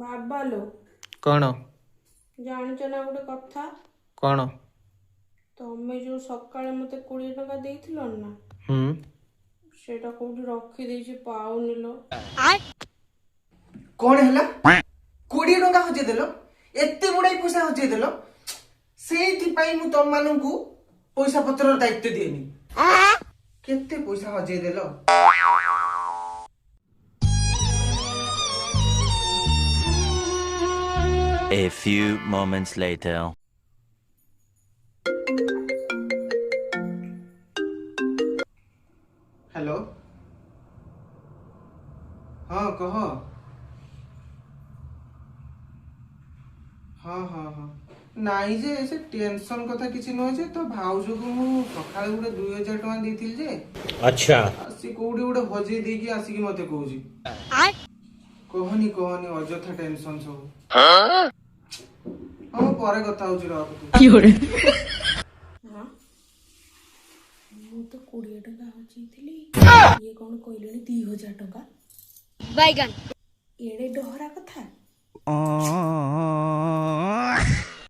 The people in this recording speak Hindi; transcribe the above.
ବାବାଲୋ कौन ଜାଣିଛ ନା ଗୋଟେ କଥା कौन ତମେ ଯୋଉ ସକାଳେ ମତେ 20 ଟଙ୍କା ଦେଇଥିଲ ନା ସେଟା କୋଉଠି ରଖିଦେଇଛି ପାଉନିଲ। कौन है 20 टका हजे देल एते गुड़ाई पैसा हजे देल से तुम मानू पैसा पत्र दायित्व दिएनी केते पैसा हजे देल। A few moments later. Hello हाँ कह हाँ हाँ हाँ नाई जे से टेंशन कथा किसी नुहे जे तो भाउज को मु सकाळे गुडे 2000 टका देथिल जे अच्छा आसी कोडी गुडे हजे देकी आसी की मते कहूजी कहनी कहनी अजथा टेंशन सब हाँ परे कथा होची रह ହଁ ମୁଁ ତ 20 ଟଙ୍କା ହଜେଇଥିଲି ଇଏ କଣ କହିଲେଣି 2000 ଟଙ୍କା ବାଇଗନ୍ ଏଡେ ଡହରା କଥା।